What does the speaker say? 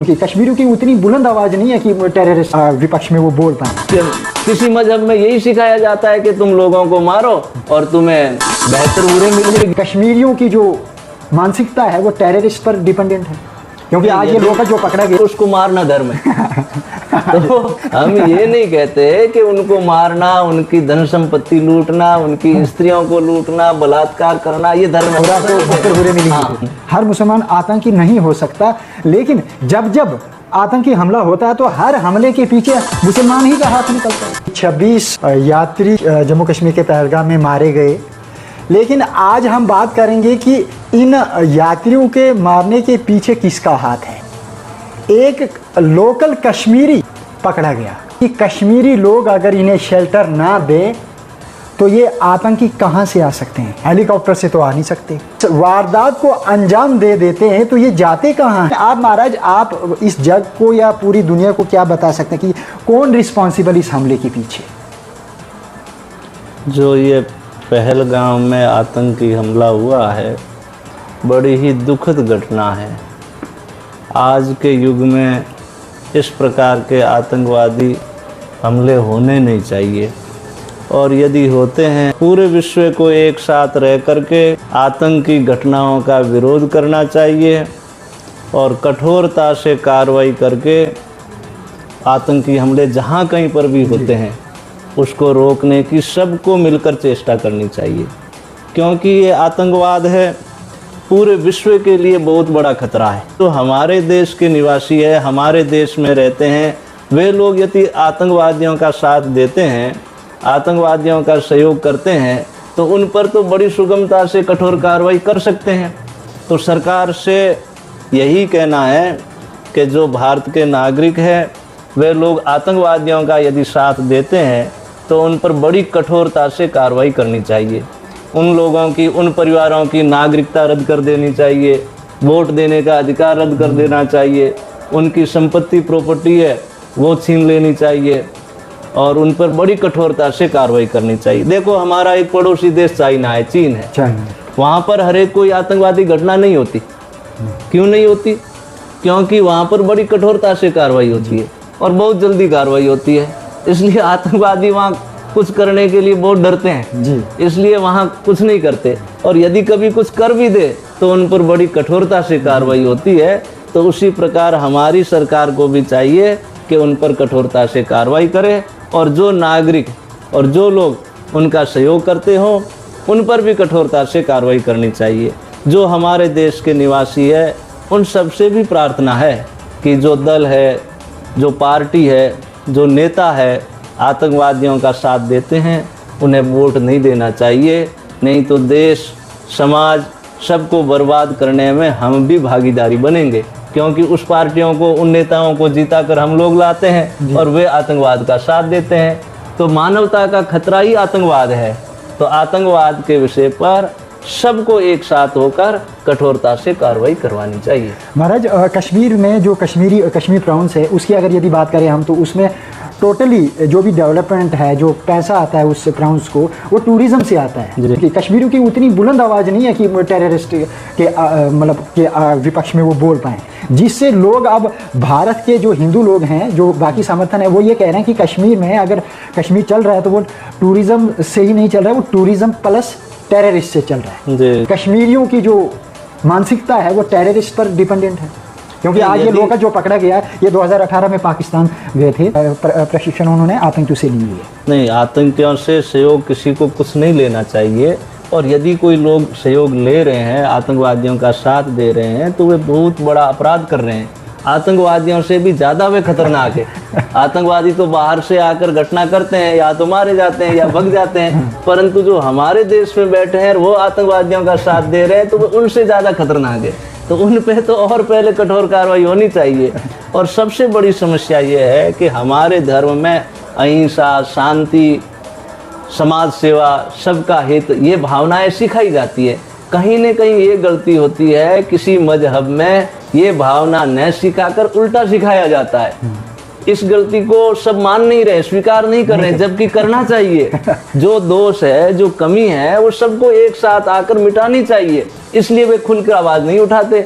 कि कश्मीरियों की उतनी बुलंद आवाज नहीं है कि टेररिस्ट विपक्ष में वो बोल पाए। किसी मजहब में यही सिखाया जाता है कि तुम लोगों को मारो और तुम्हें बेहतर बुरे मिलेगी। कश्मीरियों की जो मानसिकता है वो टेररिस्ट पर डिपेंडेंट है, क्योंकि आज ये लोग जो पकड़ा गया उसको मारना धर्म है। तो हम ये नहीं कहते कि उनको मारना, उनकी धन संपत्ति लूटना, उनकी स्त्रियों को लूटना, बलात्कार करना ये धर्म है। हाँ। हर मुसलमान आतंकी नहीं हो सकता, लेकिन जब जब आतंकी हमला होता है तो हर हमले के पीछे मुसलमान ही का हाथ निकलता है। 26 यात्री जम्मू कश्मीर के पहलगाम में मारे गए, लेकिन आज हम बात करेंगे कि इन यात्रियों के मारने के पीछे किसका हाथ है। एक लोकल कश्मीरी पकड़ा गया कि कश्मीरी लोग अगर इन्हें शेल्टर ना दे तो ये आतंकी कहां से आ सकते हैं, हेलीकॉप्टर से तो आ नहीं सकते। वारदात को अंजाम दे देते हैं तो ये जाते कहां हैं। आप महाराज, आप इस जग को या पूरी दुनिया को क्या बता सकते हैं कि कौन रिस्पॉन्सिबल इस हमले के पीछे। जो ये पहलगाम में आतंकी हमला हुआ है, बड़ी ही दुखद घटना है। आज के युग में इस प्रकार के आतंकवादी हमले होने नहीं चाहिए, और यदि होते हैं पूरे विश्व को एक साथ रह करके आतंकी घटनाओं का विरोध करना चाहिए और कठोरता से कार्रवाई करके आतंकी हमले जहाँ कहीं पर भी होते हैं उसको रोकने की सबको मिलकर चेष्टा करनी चाहिए, क्योंकि ये आतंकवाद है पूरे विश्व के लिए बहुत बड़ा खतरा है। तो हमारे देश के निवासी है, हमारे देश में रहते हैं, वे लोग यदि आतंकवादियों का साथ देते हैं, आतंकवादियों का सहयोग करते हैं, तो उन पर तो बड़ी सुगमता से कठोर कार्रवाई कर सकते हैं। तो सरकार से यही कहना है कि जो भारत के नागरिक हैं वे लोग आतंकवादियों का यदि साथ देते हैं तो उन पर बड़ी कठोरता से कार्रवाई करनी चाहिए। उन लोगों की, उन परिवारों की नागरिकता रद्द कर देनी चाहिए, वोट देने का अधिकार रद्द कर देना चाहिए, उनकी संपत्ति प्रॉपर्टी है वो छीन लेनी चाहिए और उन पर बड़ी कठोरता से कार्रवाई करनी चाहिए। देखो, हमारा एक पड़ोसी देश चाइना है, चीन है, वहाँ पर हर एक कोई आतंकवादी घटना नहीं होती। क्यों नहीं होती? क्योंकि वहाँ पर बड़ी कठोरता से कार्रवाई होती है और बहुत जल्दी कार्रवाई होती है। इसलिए आतंकवादी वहाँ कुछ करने के लिए बहुत डरते हैं जी, इसलिए वहाँ कुछ नहीं करते, और यदि कभी कुछ कर भी दे तो उन पर बड़ी कठोरता से कार्रवाई होती है। तो उसी प्रकार हमारी सरकार को भी चाहिए कि उन पर कठोरता से कार्रवाई करे, और जो नागरिक और जो लोग उनका सहयोग करते हों उन पर भी कठोरता से कार्रवाई करनी चाहिए। जो हमारे देश के निवासी है उन सबसे भी प्रार्थना है कि जो दल है, जो पार्टी है, जो नेता है आतंकवादियों का साथ देते हैं उन्हें वोट नहीं देना चाहिए, नहीं तो देश, समाज सबको बर्बाद करने में हम भी भागीदारी बनेंगे, क्योंकि उस पार्टियों को, उन नेताओं को जिता कर हम लोग लाते हैं और वे आतंकवाद का साथ देते हैं। तो मानवता का खतरा ही आतंकवाद है। तो आतंकवाद के विषय पर सबको एक साथ होकर कठोरता से कार्रवाई करवानी चाहिए। महाराज, कश्मीर में जो कश्मीर प्राउंस है उसकी अगर यदि बात करें हम, तो उसमें टोटली जो भी डेवलपमेंट है, जो पैसा आता है उस प्राउंस को, वो टूरिज्म से आता है। कि कश्मीरियों की उतनी बुलंद आवाज़ नहीं है कि टेररिस्ट के मतलब के विपक्ष में वो बोल पाएँ, जिससे लोग अब भारत के जो हिंदू लोग हैं, जो बाकी समर्थन है, वो ये कह रहे हैं कि कश्मीर में अगर कश्मीर चल रहा है तो वो टूरिज्म से ही नहीं चल रहा है, वो टूरिज्म प्लस टेररिस्ट से चल रहा है। कश्मीरियों की जो मानसिकता है वो टेररिस्ट पर डिपेंडेंट है, क्योंकि आज ये लोग जो पकड़ा गया है, ये 2018 में पाकिस्तान गए थे, प्रशिक्षण उन्होंने आतंकियों से लिए। नहीं, आतंकियों से सहयोग किसी को कुछ नहीं लेना चाहिए, और यदि कोई लोग सहयोग ले रहे हैं, आतंकवादियों का साथ दे रहे हैं, तो वे बहुत बड़ा अपराध कर रहे हैं। आतंकवादियों से भी ज़्यादा वे खतरनाक है। आतंकवादी तो बाहर से आकर घटना करते हैं, या तो मारे जाते हैं या भग जाते हैं, परंतु जो हमारे देश में बैठे हैं वो आतंकवादियों का साथ दे रहे हैं, तो वो उनसे ज़्यादा खतरनाक है। तो उन पे तो और पहले कठोर कार्रवाई होनी चाहिए। और सबसे बड़ी समस्या ये है कि हमारे धर्म में अहिंसा, शांति, समाज सेवा, सबका हित, ये भावनाएं सिखाई जाती है। कहीं न कहीं ये गलती होती है, किसी मजहब में ये भावना न सिखाकर उल्टा सिखाया जाता है। इस गलती को सब मान नहीं रहे, स्वीकार नहीं कर रहे, जबकि करना चाहिए। जो दोष है, जो कमी है, वो सबको एक साथ आकर मिटानी चाहिए। इसलिए वे खुलकर आवाज़ नहीं उठाते।